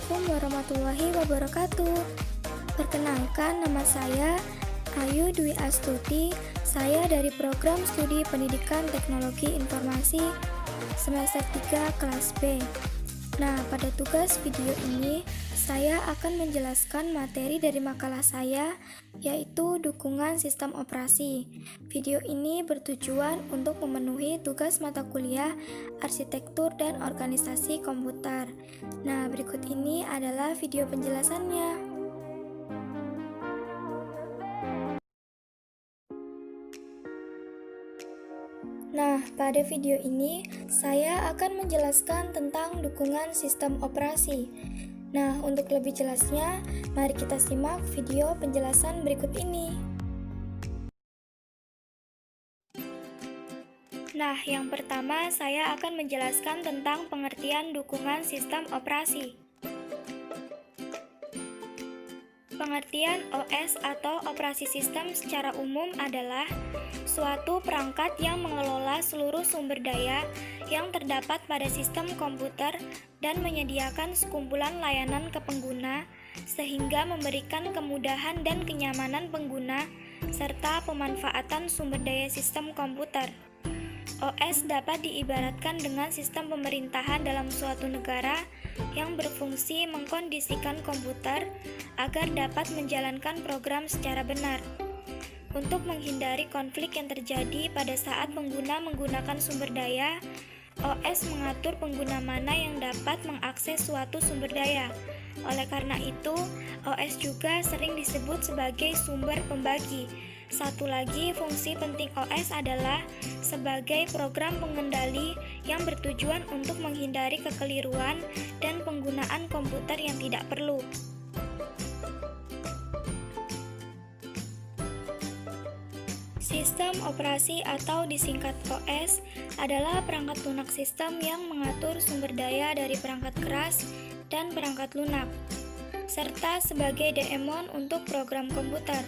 Assalamualaikum warahmatullahi wabarakatuh. Perkenalkan, nama saya Ayu Dwi Astuti. Saya dari Program Studi Pendidikan Teknologi Informasi semester 3 kelas B. Nah, pada tugas video ini saya akan menjelaskan materi dari makalah saya, yaitu dukungan sistem operasi. Video ini bertujuan untuk memenuhi tugas mata kuliah arsitektur dan organisasi komputer. Nah, berikut ini adalah video penjelasannya. Nah, pada video ini saya akan menjelaskan tentang dukungan sistem operasi. Nah, untuk lebih jelasnya, mari kita simak video penjelasan berikut ini. Nah, yang pertama saya akan menjelaskan tentang pengertian dukungan sistem operasi. Pengertian OS atau operasi sistem secara umum adalah suatu perangkat yang mengelola seluruh sumber daya yang terdapat pada sistem komputer dan menyediakan sekumpulan layanan ke pengguna sehingga memberikan kemudahan dan kenyamanan pengguna serta pemanfaatan sumber daya sistem komputer. OS dapat diibaratkan dengan sistem pemerintahan dalam suatu negara yang berfungsi mengkondisikan komputer agar dapat menjalankan program secara benar. Untuk menghindari konflik yang terjadi pada saat pengguna menggunakan sumber daya, OS mengatur pengguna mana yang dapat mengakses suatu sumber daya. Oleh karena itu, OS juga sering disebut sebagai sumber pembagi. Satu lagi fungsi penting OS adalah sebagai program pengendali yang bertujuan untuk menghindari kekeliruan dan penggunaan komputer yang tidak perlu. Sistem operasi atau disingkat OS adalah perangkat lunak sistem yang mengatur sumber daya dari perangkat keras dan perangkat lunak, serta sebagai daemon untuk program komputer.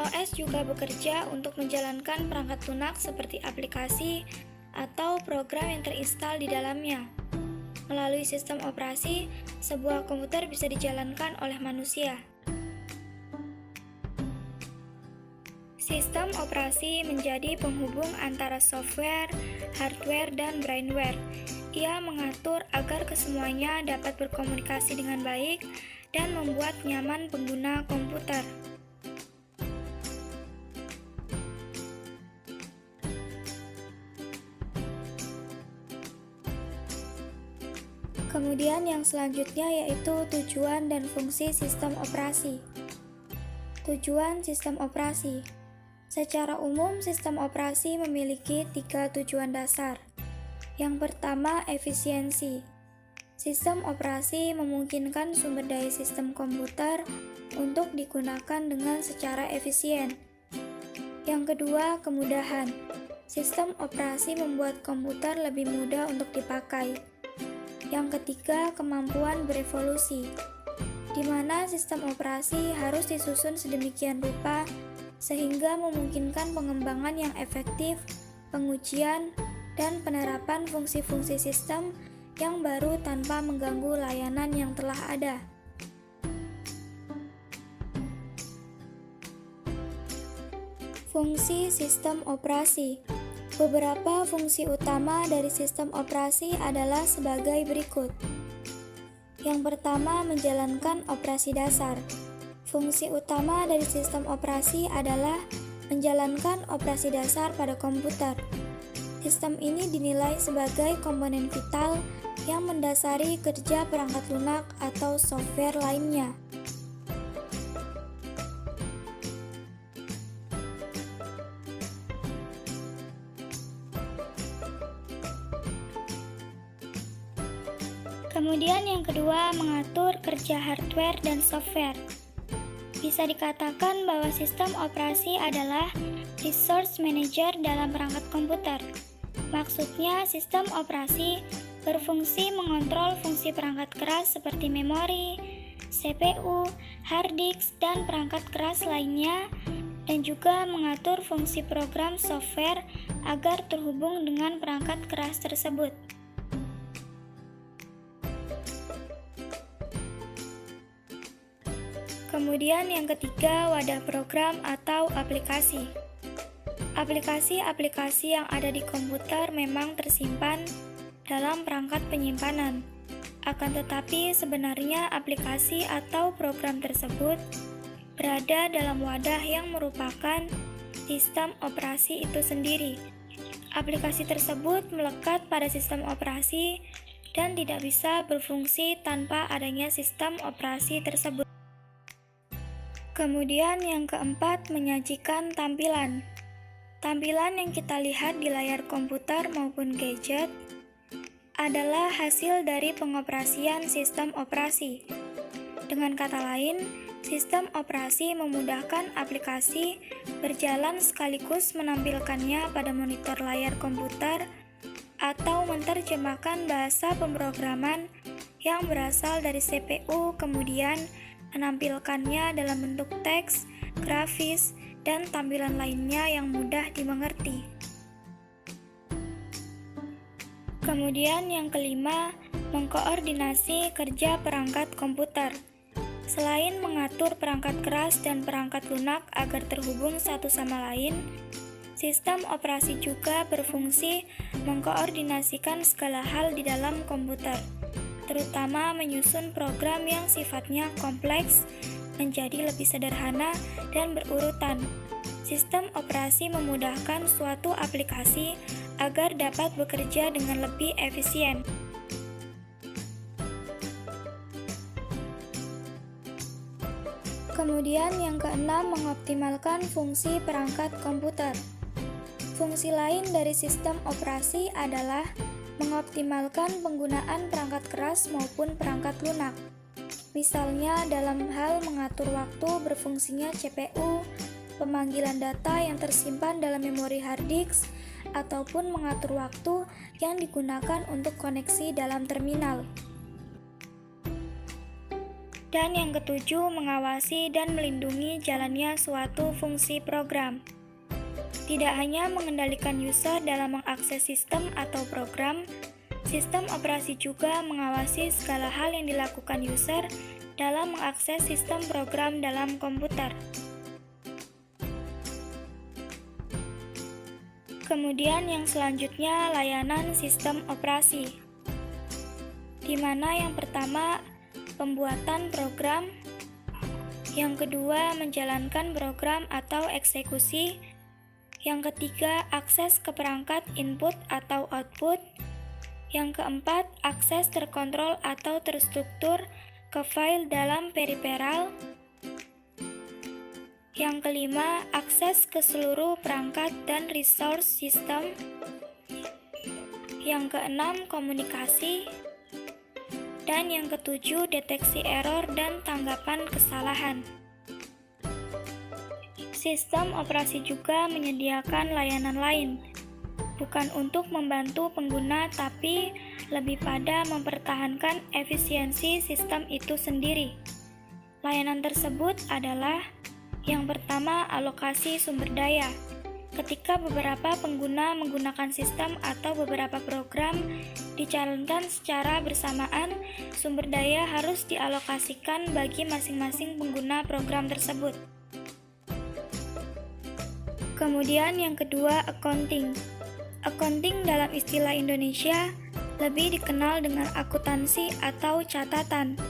OS juga bekerja untuk menjalankan perangkat lunak seperti aplikasi atau program yang terinstal di dalamnya. Melalui sistem operasi, sebuah komputer bisa dijalankan oleh manusia. Sistem operasi menjadi penghubung antara software, hardware, dan brainware. Ia mengatur agar kesemuanya dapat berkomunikasi dengan baik dan membuat nyaman pengguna komputer. Kemudian yang selanjutnya yaitu tujuan dan fungsi sistem operasi. Tujuan sistem operasi. Secara umum, sistem operasi memiliki 3 tujuan dasar. Yang pertama, efisiensi. Sistem operasi memungkinkan sumber daya sistem komputer untuk digunakan dengan secara efisien. Yang kedua, kemudahan. Sistem operasi membuat komputer lebih mudah untuk dipakai. Yang ketiga, kemampuan berevolusi, di mana sistem operasi harus disusun sedemikian rupa sehingga memungkinkan pengembangan yang efektif, pengujian, dan penerapan fungsi-fungsi sistem yang baru tanpa mengganggu layanan yang telah ada. Fungsi sistem operasi. Beberapa fungsi utama dari sistem operasi adalah sebagai berikut. Yang pertama, menjalankan operasi dasar. Fungsi utama dari sistem operasi adalah menjalankan operasi dasar pada komputer. Sistem ini dinilai sebagai komponen vital yang mendasari kerja perangkat lunak atau software lainnya. Kemudian yang kedua, mengatur kerja hardware dan software. Bisa dikatakan bahwa sistem operasi adalah resource manager dalam perangkat komputer. Maksudnya, sistem operasi berfungsi mengontrol fungsi perangkat keras seperti memori, CPU, hard disk, dan perangkat keras lainnya, dan juga mengatur fungsi program software agar terhubung dengan perangkat keras tersebut. Kemudian yang ketiga, wadah program atau aplikasi. Aplikasi-aplikasi yang ada di komputer memang tersimpan dalam perangkat penyimpanan. Akan tetapi sebenarnya aplikasi atau program tersebut berada dalam wadah yang merupakan sistem operasi itu sendiri. Aplikasi tersebut melekat pada sistem operasi dan tidak bisa berfungsi tanpa adanya sistem operasi tersebut. Kemudian yang keempat, menyajikan tampilan. Tampilan yang kita lihat di layar komputer maupun gadget adalah hasil dari pengoperasian sistem operasi. Dengan kata lain, sistem operasi memudahkan aplikasi berjalan sekaligus menampilkannya pada monitor layar komputer atau menerjemahkan bahasa pemrograman yang berasal dari CPU, kemudian menampilkannya dalam bentuk teks, grafis, dan tampilan lainnya yang mudah dimengerti. Kemudian yang kelima, mengkoordinasi kerja perangkat komputer. Selain mengatur perangkat keras dan perangkat lunak agar terhubung satu sama lain, sistem operasi juga berfungsi mengkoordinasikan segala hal di dalam komputer, terutama menyusun program yang sifatnya kompleks menjadi lebih sederhana dan berurutan. Sistem operasi memudahkan suatu aplikasi agar dapat bekerja dengan lebih efisien. Kemudian yang keenam, mengoptimalkan fungsi perangkat komputer. Fungsi lain dari sistem operasi adalah mengoptimalkan penggunaan perangkat keras maupun perangkat lunak. Misalnya dalam hal mengatur waktu berfungsinya CPU, pemanggilan data yang tersimpan dalam memori hard disk, ataupun mengatur waktu yang digunakan untuk koneksi dalam terminal. Dan yang ketujuh, mengawasi dan melindungi jalannya suatu fungsi program. Tidak hanya mengendalikan user dalam mengakses sistem atau program, sistem operasi juga mengawasi segala hal yang dilakukan user dalam mengakses sistem program dalam komputer. Kemudian yang selanjutnya, layanan sistem operasi, di mana yang pertama pembuatan program, yang kedua menjalankan program atau eksekusi, yang ketiga akses ke perangkat input atau output, yang keempat akses terkontrol atau terstruktur ke file dalam periferal, yang kelima akses ke seluruh perangkat dan resource sistem, yang keenam komunikasi, dan yang ketujuh deteksi error dan tanggapan kesalahan. Sistem operasi juga menyediakan layanan lain, bukan untuk membantu pengguna tapi lebih pada mempertahankan efisiensi sistem itu sendiri. Layanan tersebut adalah yang pertama, alokasi sumber daya. Ketika beberapa pengguna menggunakan sistem atau beberapa program dijalankan secara bersamaan, sumber daya harus dialokasikan bagi masing-masing pengguna program tersebut. Kemudian yang kedua, accounting. Accounting dalam istilah Indonesia lebih dikenal dengan akuntansi atau catatan.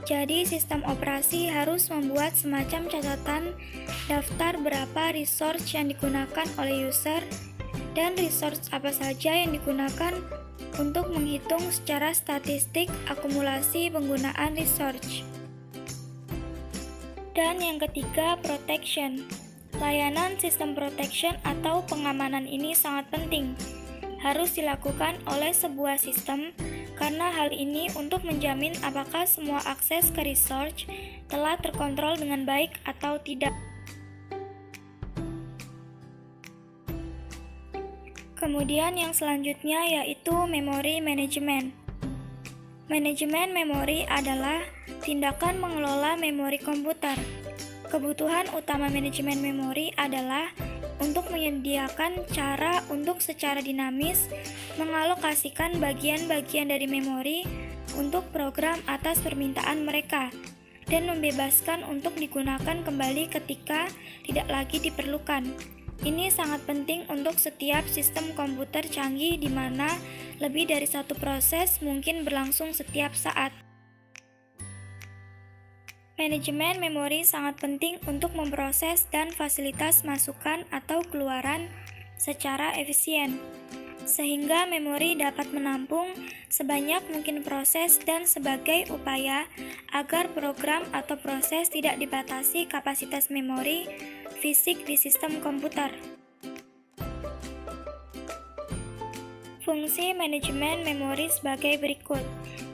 Jadi sistem operasi harus membuat semacam catatan daftar berapa resource yang digunakan oleh user dan resource apa saja yang digunakan untuk menghitung secara statistik akumulasi penggunaan resource. Dan yang ketiga, protection. Layanan sistem protection atau pengamanan ini sangat penting, harus dilakukan oleh sebuah sistem karena hal ini untuk menjamin apakah semua akses ke resource telah terkontrol dengan baik atau tidak. Kemudian yang selanjutnya yaitu memory management. Manajemen memori adalah tindakan mengelola memori komputer. Kebutuhan utama manajemen memori adalah untuk menyediakan cara untuk secara dinamis mengalokasikan bagian-bagian dari memori untuk program atas permintaan mereka. dan membebaskan untuk digunakan kembali ketika tidak lagi diperlukan. Ini sangat penting untuk setiap sistem komputer canggih di mana lebih dari satu proses mungkin berlangsung setiap saat. Manajemen memori sangat penting untuk memproses dan fasilitas masukan atau keluaran secara efisien, sehingga memori dapat menampung sebanyak mungkin proses dan sebagai upaya agar program atau proses tidak dibatasi kapasitas memori fisik di sistem komputer. Fungsi manajemen memori sebagai berikut.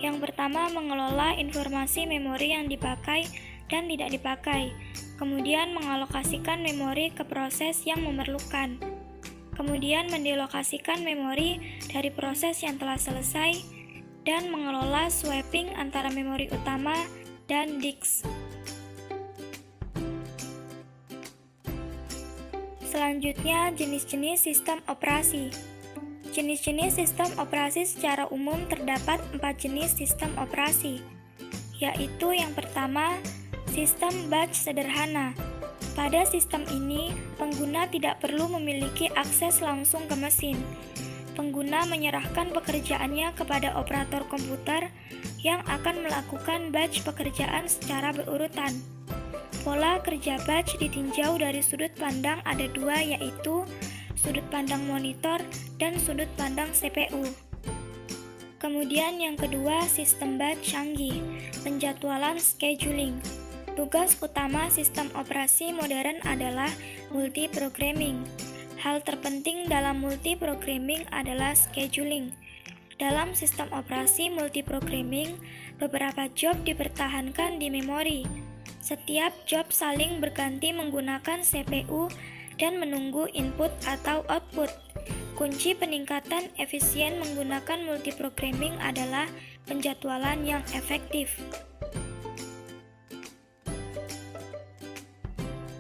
Yang pertama, mengelola informasi memori yang dipakai dan tidak dipakai, kemudian mengalokasikan memori ke proses yang memerlukan, kemudian mendelokasikan memori dari proses yang telah selesai, dan mengelola swapping antara memori utama dan disk. Selanjutnya, jenis-jenis sistem operasi. Jenis-jenis sistem operasi secara umum terdapat 4 jenis sistem operasi, yaitu yang pertama, sistem batch sederhana. Pada sistem ini, pengguna tidak perlu memiliki akses langsung ke mesin. Pengguna menyerahkan pekerjaannya kepada operator komputer yang akan melakukan batch pekerjaan secara berurutan. Pola kerja batch ditinjau dari sudut pandang ada dua, yaitu sudut pandang monitor dan sudut pandang CPU. Kemudian yang kedua, sistem batch canggih, penjadwalan scheduling. Tugas utama sistem operasi modern adalah multiprogramming. Hal terpenting dalam multiprogramming adalah scheduling. Dalam sistem operasi multiprogramming, beberapa job dipertahankan di memori. Setiap job saling berganti menggunakan CPU dan menunggu input atau output. Kunci peningkatan efisien menggunakan multiprogramming adalah penjadwalan yang efektif.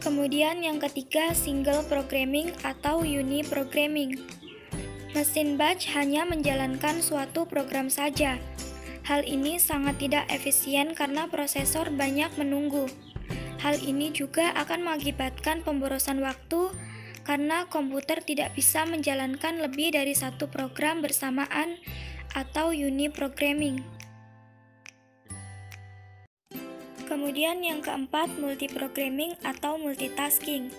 Kemudian yang ketiga, single programming atau uniprogramming. Mesin batch hanya menjalankan suatu program saja. Hal ini sangat tidak efisien karena prosesor banyak menunggu. Hal ini juga akan mengakibatkan pemborosan waktu karena komputer tidak bisa menjalankan lebih dari satu program bersamaan atau uniprogramming. Kemudian yang keempat, multiprogramming atau multitasking.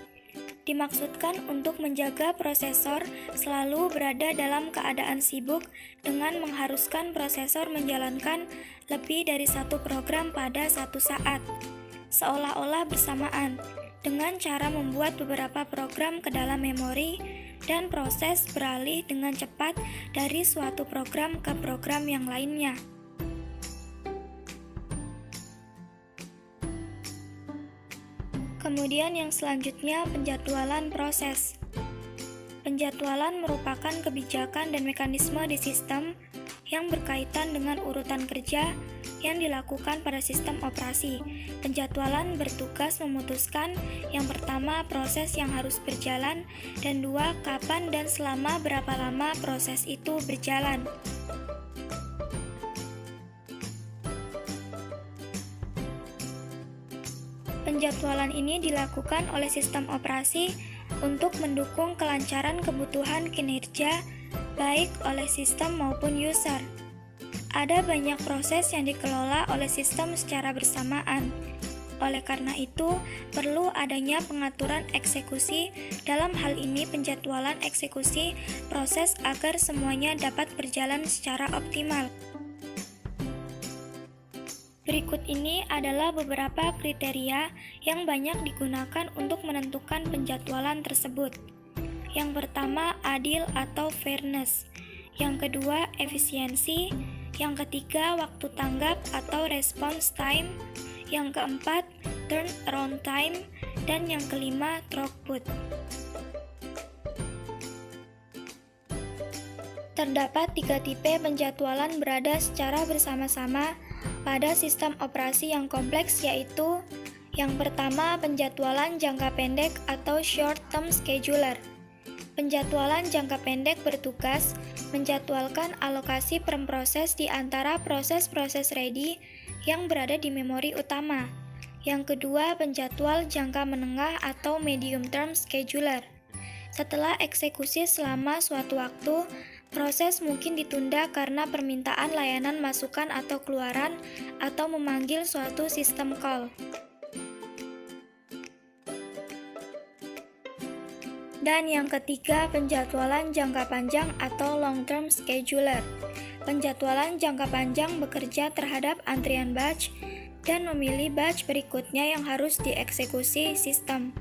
Dimaksudkan untuk menjaga prosesor selalu berada dalam keadaan sibuk dengan mengharuskan prosesor menjalankan lebih dari satu program pada satu saat, seolah-olah bersamaan, dengan cara membuat beberapa program ke dalam memori dan proses beralih dengan cepat dari suatu program ke program yang lainnya. Kemudian yang selanjutnya, penjadwalan proses. Penjadwalan merupakan kebijakan dan mekanisme di sistem yang berkaitan dengan urutan kerja yang dilakukan pada sistem operasi. Penjadwalan bertugas memutuskan yang pertama, proses yang harus berjalan, dan dua, kapan dan selama berapa lama proses itu berjalan. Penjadwalan ini dilakukan oleh sistem operasi untuk mendukung kelancaran kebutuhan kinerja baik oleh sistem maupun user. Ada banyak proses yang dikelola oleh sistem secara bersamaan. Oleh karena itu, perlu adanya pengaturan eksekusi. Dalam hal ini, penjadwalan eksekusi proses agar semuanya dapat berjalan secara optimal. Berikut ini adalah beberapa kriteria yang banyak digunakan untuk menentukan penjadwalan tersebut. Yang pertama, adil atau fairness. Yang kedua, efisiensi. Yang ketiga, waktu tanggap atau response time. Yang keempat, turnaround time. Dan yang kelima, throughput. Terdapat 3 tipe penjadwalan berada secara bersama-sama pada sistem operasi yang kompleks, yaitu yang pertama, penjadwalan jangka pendek atau short-term scheduler. Penjadwalan jangka pendek bertugas menjadwalkan alokasi per proses di antara proses-proses ready yang berada di memori utama. Yang kedua, penjadwal jangka menengah atau medium term scheduler. Setelah eksekusi selama suatu waktu, proses mungkin ditunda karena permintaan layanan masukan atau keluaran atau memanggil suatu sistem call. Dan yang ketiga, penjadwalan jangka panjang atau long-term scheduler. Penjadwalan jangka panjang bekerja terhadap antrian batch dan memilih batch berikutnya yang harus dieksekusi sistem.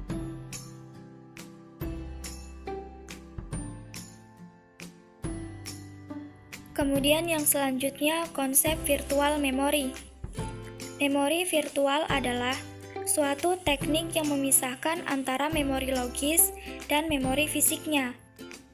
Kemudian yang selanjutnya, konsep virtual memory. Memori virtual adalah suatu teknik yang memisahkan antara memori logis dan memori fisiknya.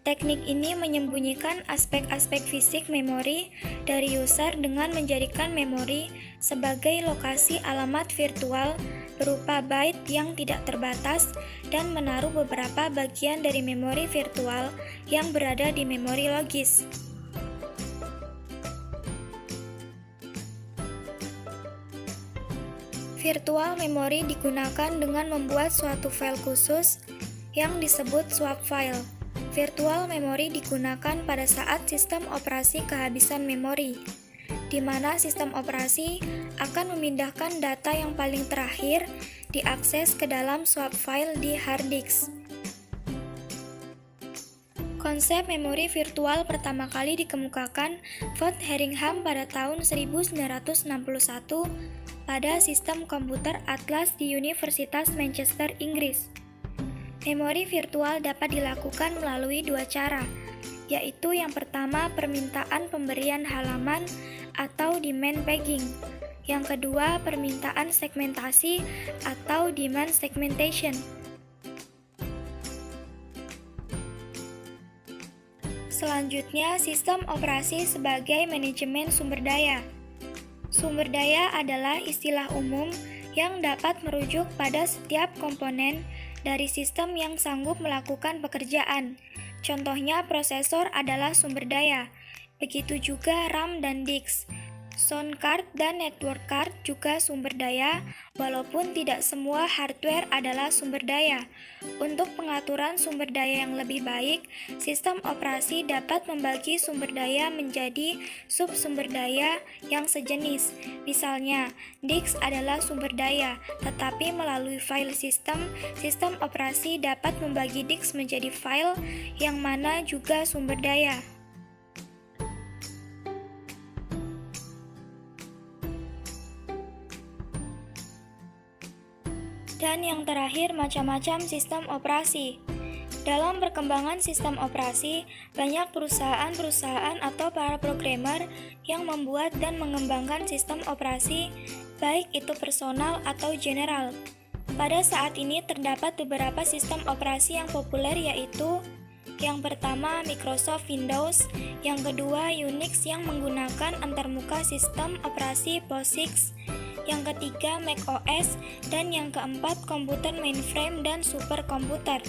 Teknik ini menyembunyikan aspek-aspek fisik memori dari user dengan menjadikan memori sebagai lokasi alamat virtual berupa byte yang tidak terbatas dan menaruh beberapa bagian dari memori virtual yang berada di memori logis. Virtual memory digunakan dengan membuat suatu file khusus yang disebut swap file. Virtual memory digunakan pada saat sistem operasi kehabisan memori, di mana sistem operasi akan memindahkan data yang paling terakhir diakses ke dalam swap file di hard disk. Konsep memori virtual pertama kali dikemukakan Vought Heringham pada tahun 1961 pada sistem komputer Atlas di Universitas Manchester, Inggris. Memori virtual dapat dilakukan melalui dua cara, yaitu yang pertama permintaan pemberian halaman atau demand pagging. Yang kedua permintaan segmentasi atau demand segmentation. Selanjutnya, sistem operasi sebagai manajemen sumber daya. Sumber daya adalah istilah umum yang dapat merujuk pada setiap komponen dari sistem yang sanggup melakukan pekerjaan. Contohnya, prosesor adalah sumber daya. Begitu juga RAM dan disk. Sound card dan network card juga sumber daya, walaupun tidak semua hardware adalah sumber daya. Untuk pengaturan sumber daya yang lebih baik, sistem operasi dapat membagi sumber daya menjadi sub-sumber daya yang sejenis. Misalnya, disk adalah sumber daya, tetapi melalui file system, sistem operasi dapat membagi disk menjadi file yang mana juga sumber daya. Dan yang terakhir, macam-macam sistem operasi. Dalam perkembangan sistem operasi, banyak perusahaan-perusahaan atau para programmer yang membuat dan mengembangkan sistem operasi, baik itu personal atau general. Pada saat ini terdapat beberapa sistem operasi yang populer, yaitu yang pertama Microsoft Windows, yang kedua Unix yang menggunakan antarmuka sistem operasi POSIX, yang ketiga Mac OS, dan yang keempat komputer mainframe dan superkomputer.